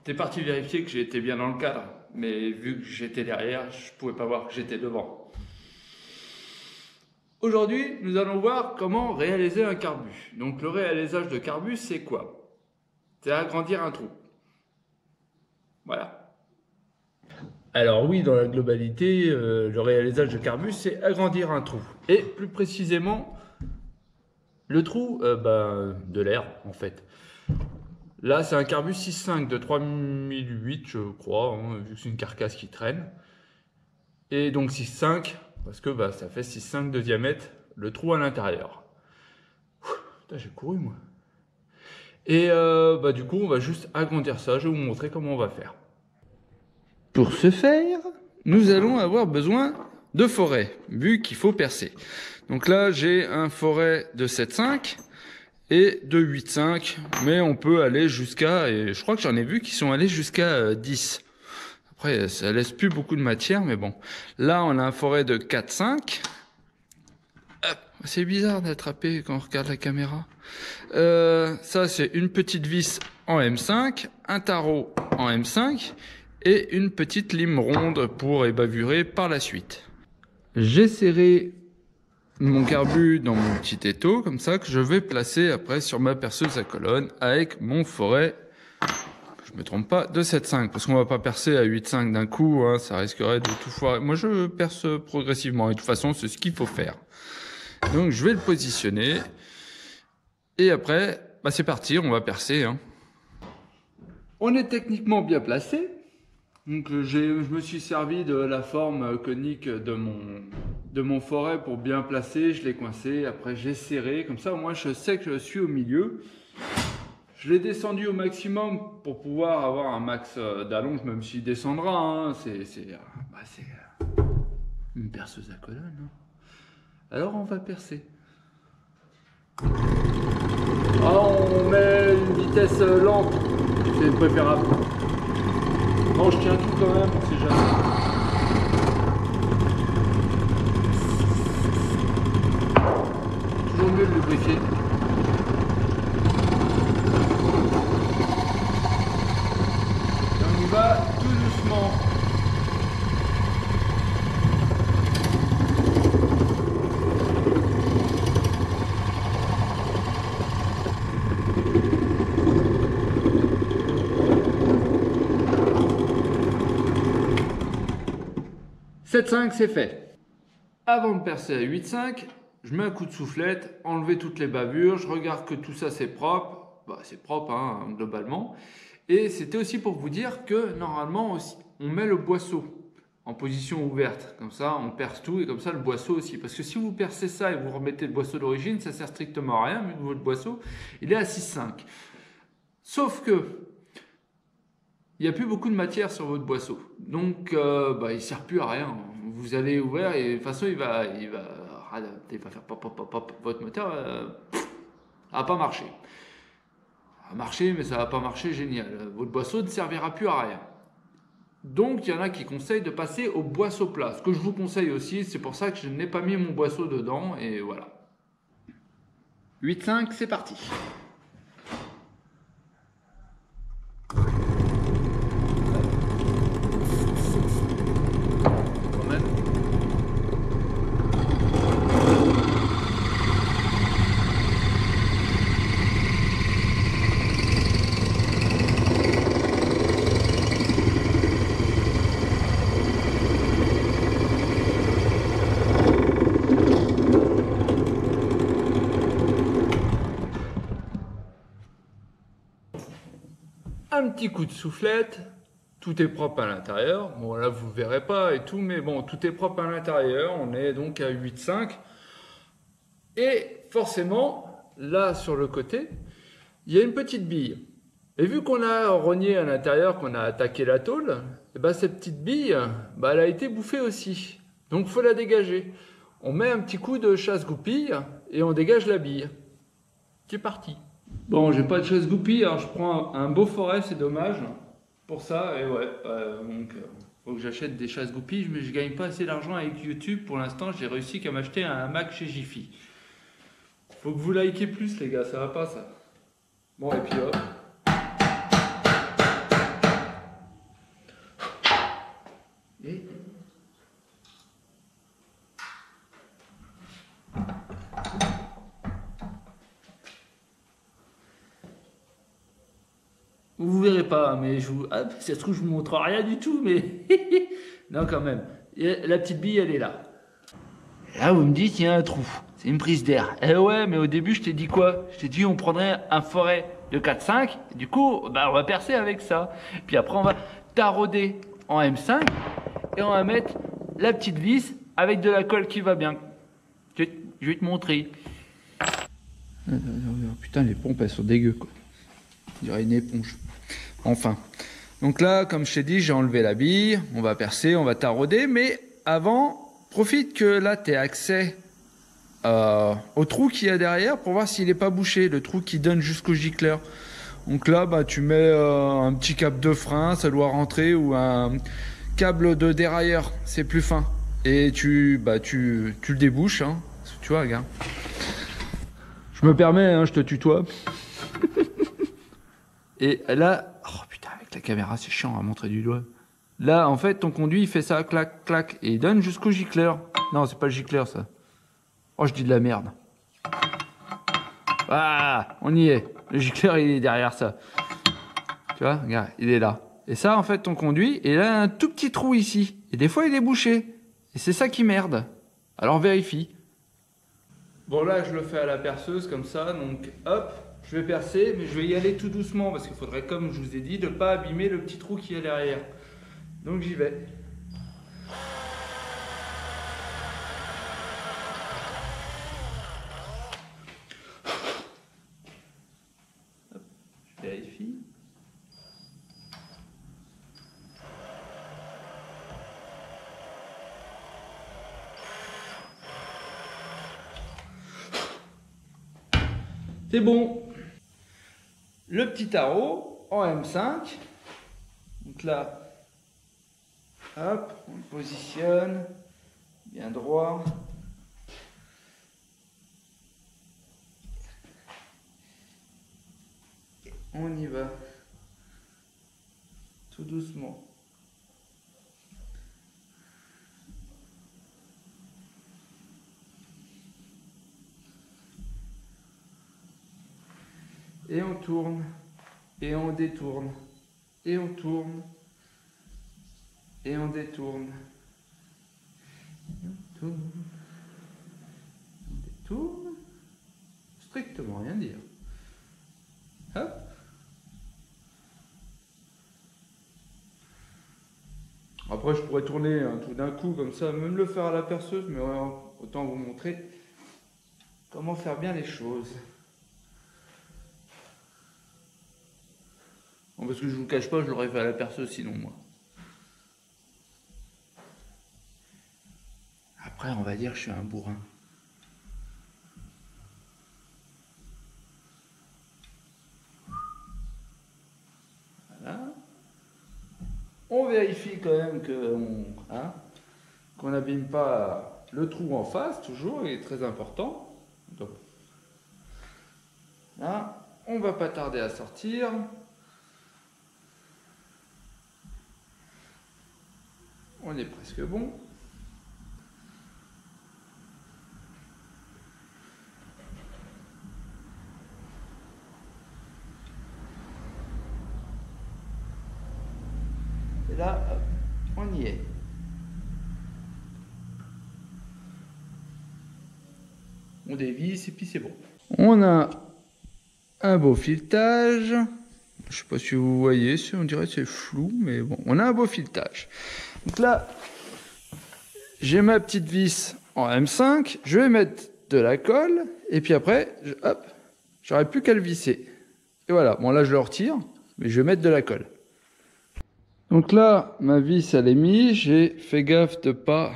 T'es parti vérifier que j'étais bien dans le cadre, mais vu que j'étais derrière, je pouvais pas voir que j'étais devant. Aujourd'hui, nous allons voir comment réaliser un carbus. Donc le réalisage de carbus, c'est quoi? C'est agrandir un trou. Voilà. Alors oui, dans la globalité, le réalisage de carbus, c'est agrandir un trou. Et plus précisément, le trou de l'air, en fait. Là, c'est un carbus 6.5 de 3008, je crois, hein, vu que c'est une carcasse qui traîne. Et donc 6.5, parce que ça fait 6.5 de diamètre, le trou à l'intérieur. Putain, j'ai couru, moi. Et du coup, on va juste agrandir ça. Je vais vous montrer comment on va faire. Pour ce faire, nous allons avoir besoin de forêt, vu qu'il faut percer. Donc là, j'ai un forêt de 7.5 et de 8.5, mais on peut aller jusqu'à, et je crois que j'en ai vu qui sont allés jusqu'à 10. Après, ça laisse plus beaucoup de matière, mais bon. Là, on a un forêt de 4.5. C'est bizarre d'attraper quand on regarde la caméra. Ça, c'est une petite vis en M5, un tarot en M5 et une petite lime ronde pour ébavurer par la suite. J'ai serré mon carbus dans mon petit étau, comme ça, que je vais placer après sur ma perceuse à colonne avec mon forêt, je me trompe pas, de 7.5, parce qu'on va pas percer à 8.5 d'un coup, hein, ça risquerait de tout foirer. Moi, je perce progressivement, et de toute façon, c'est ce qu'il faut faire. Donc, je vais le positionner, et après, c'est parti, on va percer. Hein. On est techniquement bien placé. Donc je me suis servi de la forme conique de mon forêt pour bien placer, je l'ai coincé, après j'ai serré, comme ça au moins je sais que je suis au milieu. Je l'ai descendu au maximum pour pouvoir avoir un max d'allonge, même s'il descendra, hein. C'est une perceuse à colonne. Hein. Alors on va percer. On met une vitesse lente, c'est préférable. Bon, je tiens tout quand même, on sait jamais. Toujours mieux de lubrifier. Et on y va tout doucement. « 7.5, c'est fait. Avant de percer à 8.5, je mets un coup de soufflette, enlever toutes les bavures, je regarde que tout ça c'est propre. C'est propre hein, globalement. Et c'était aussi pour vous dire que normalement on met le boisseau en position ouverte. Comme ça on perce tout et comme ça le boisseau aussi. Parce que si vous percez ça et vous remettez le boisseau d'origine, ça sert strictement à rien vu que votre boisseau il est à 6.5. Sauf que il n'y a plus beaucoup de matière sur votre boisseau. Donc, il ne sert plus à rien. Vous avez ouvert et de toute façon, il va faire pop, pop, pop, pop. Votre moteur va pas marcher. Ça va marcher, mais ça va pas marcher génial. Votre boisseau ne servira plus à rien. Donc, il y en a qui conseillent de passer au boisseau plat. Ce que je vous conseille aussi, c'est pour ça que je n'ai pas mis mon boisseau dedans. Et voilà. 8.5, c'est parti. Un petit coup de soufflette, tout est propre à l'intérieur. Bon là vous ne verrez pas et tout, mais bon tout est propre à l'intérieur. On est donc à 8.5 et forcément là sur le côté il y a une petite bille. Et vu qu'on a rogné à l'intérieur, qu'on a attaqué la tôle, et cette petite bille, elle a été bouffée aussi. Donc il faut la dégager. On met un petit coup de chasse-goupille et on dégage la bille. C'est parti. Bon, j'ai pas de chasse-goupille, alors je prends un beau forêt, c'est dommage pour ça. Et ouais, donc faut que j'achète des chasse-goupilles, mais je gagne pas assez d'argent avec YouTube. Pour l'instant, j'ai réussi qu'à m'acheter un Mac chez Jiffy. Faut que vous likez plus, les gars, ça va pas ça. Bon, et puis hop. Vous verrez pas, mais je vous... Ah, ça se trouve, je vous montre rien du tout, mais... Non, quand même. Et la petite bille, elle est là. Là, vous me dites, il y a un trou. C'est une prise d'air. Eh ouais, mais au début, je t'ai dit quoi? Je t'ai dit, on prendrait un forêt de 4-5. Du coup, bah, on va percer avec ça. Puis après, on va tarauder en M5. Et on va mettre la petite vis avec de la colle qui va bien. Je vais te montrer. Putain, les pompes, elles sont dégueu, quoi. On dirait une éponge. Enfin. Donc là, comme je t'ai dit, j'ai enlevé la bille. On va percer, on va tarauder. Mais avant, profite que là, tu aies accès au trou qu'il y a derrière pour voir s'il n'est pas bouché. Le trou qui donne jusqu'au gicleur. Donc là, bah, tu mets un petit câble de frein, ça doit rentrer, ou un câble de dérailleur, c'est plus fin. Et tu le débouches, hein. Tu vois, regarde. Je me permets, hein, je te tutoie. Et là, oh putain, avec la caméra, c'est chiant à montrer du doigt. Là, en fait, ton conduit, il fait ça, clac, clac, et il donne jusqu'au gicleur. Non, c'est pas le gicleur, ça. Oh, je dis de la merde. Ah, on y est. Le gicleur, il est derrière ça. Tu vois, regarde, il est là. Et ça, en fait, ton conduit, il a un tout petit trou ici. Et des fois, il est bouché. Et c'est ça qui merde. Alors, vérifie. Bon, là, je le fais à la perceuse, comme ça. Donc, hop, je vais percer, mais je vais y aller tout doucement. Parce qu'il faudrait, comme je vous ai dit, de ne pas abîmer le petit trou qui est derrière. Donc, j'y vais. Hop, je vérifie. C'est bon. Le petit tarot en M5. Donc là, hop, on le positionne bien droit. On y va. Tout doucement. Et on tourne, et on détourne, et on tourne, et on détourne. Et on tourne, on détourne, strictement rien dire. Hop. Après, je pourrais tourner tout d'un coup comme ça, même le faire à la perceuse, mais autant vous montrer comment faire bien les choses. Bon, parce que je vous cache pas, je l'aurais fait à la perceuse sinon moi. Après, on va dire que je suis un bourrin. Voilà. On vérifie quand même qu'on n'abîme pas le trou en face, toujours, il est très important. Donc, là, on va pas tarder à sortir. On est presque bon. Et là, hop, on y est. On dévisse et puis c'est bon. On a un beau filetage. Je sais pas si vous voyez, on dirait que c'est flou, mais bon, on a un beau filetage. Donc là, j'ai ma petite vis en M5, je vais mettre de la colle, et puis après, hop, j'aurai plus qu'à le visser. Et voilà, bon là je le retire, mais je vais mettre de la colle. Donc là, ma vis elle est mise, j'ai fait gaffe de pas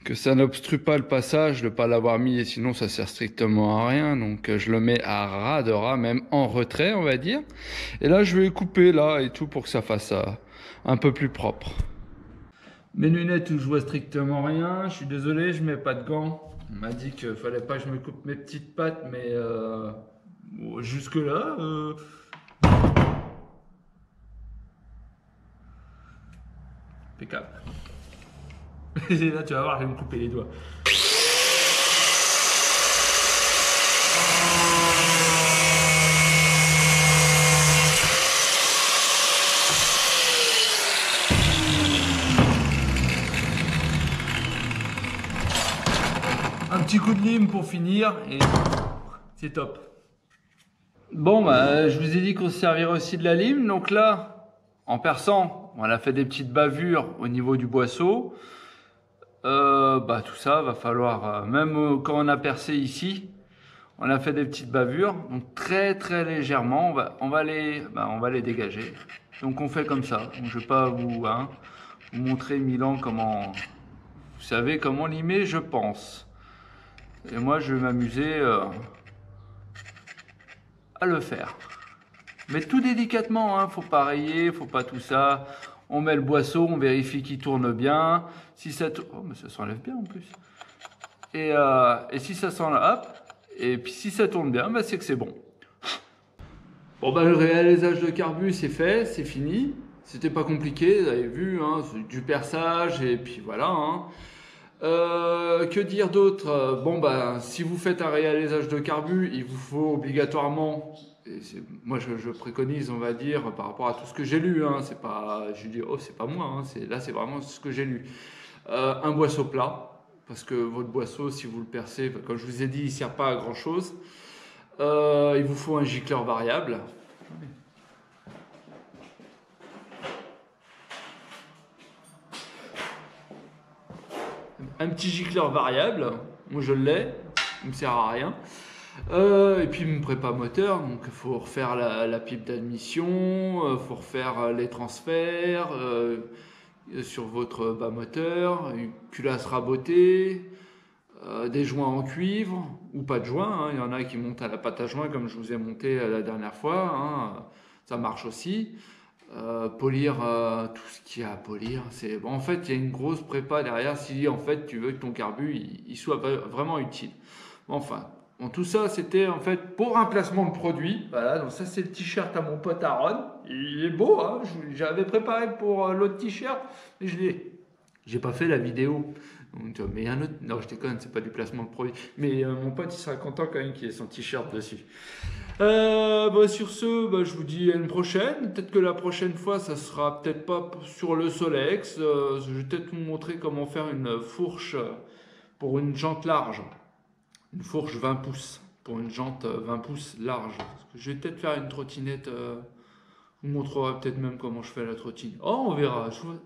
que ça n'obstrue pas le passage, de pas l'avoir mis, et sinon ça sert strictement à rien. Donc je le mets à ras de ras, même en retrait on va dire. Et là je vais couper là et tout pour que ça fasse un peu plus propre. Mes lunettes où je vois strictement rien, je suis désolé, je mets pas de gants. On m'a dit qu'il fallait pas que je me coupe mes petites pattes, mais jusque là... Impeccable. Là tu vas voir, je vais me couper les doigts. petit coup de lime pour finir et c'est top. Bon, bah, je vous ai dit qu'on se servirait aussi de la lime. Donc là, en perçant, on a fait des petites bavures au niveau du boisseau. Bah, tout ça va falloir, même quand on a percé ici, on a fait des petites bavures. Donc très très légèrement, on va les dégager. Donc on fait comme ça. Donc, je ne vais pas vous montrer 1000 ans comment, vous savez comment limer, je pense. Et moi, je vais m'amuser à le faire. Mais tout délicatement, hein, faut pas rayer, faut pas tout ça. On met le boisseau, on vérifie qu'il tourne bien. Si ça tourne, oh, mais ça s'enlève bien en plus. Et si ça s'enlève, hop. Et puis si ça tourne bien, bah, c'est que c'est bon. Bon bah le réalisage de carbu c'est fait, c'est fini. C'était pas compliqué, vous avez vu, hein, du perçage et puis voilà. Hein. Que dire d'autre? Bon bah si vous faites un réalisage de carbu, il vous faut obligatoirement, et moi je préconise on va dire par rapport à tout ce que j'ai lu, hein, c'est pas, je dis oh c'est pas moi, hein, là c'est vraiment ce que j'ai lu. Un boisseau plat, parce que votre boisseau si vous le percez, comme je vous ai dit il sert pas à grand chose. Il vous faut un gicleur variable. Un petit gicleur variable, moi je l'ai, il me sert à rien. Et puis mon prépa moteur, donc il faut refaire la pipe d'admission, il faut refaire les transferts sur votre bas moteur, une culasse rabotée, des joints en cuivre ou pas de joints. Hein. Il y en a qui montent à la pâte à joints comme je vous ai monté la dernière fois, hein. Ça marche aussi. Polir tout ce qu'il y a à polir. Bon, en fait, il y a une grosse prépa derrière si en fait tu veux que ton carbu il soit vraiment utile. Enfin, bon, tout ça c'était en fait pour un placement de produit. Voilà, donc ça c'est le t-shirt à mon pote Aaron. Il est beau, hein. J'avais préparé pour l'autre t-shirt, mais j'ai pas fait la vidéo. Donc, mais un autre, non je déconne, c'est pas du placement de produit. Mais mon pote il sera content quand même qu'il ait son t-shirt dessus. Bah, sur ce, bah, je vous dis à une prochaine. Peut-être que la prochaine fois, ça sera peut-être pas sur le Solex. Je vais peut-être vous montrer comment faire une fourche pour une jante large. Une fourche 20 pouces pour une jante 20 pouces large. Je vais peut-être faire une trottinette. Je vous montrerai peut-être même comment je fais la trottinette. Oh, on verra. Surprise.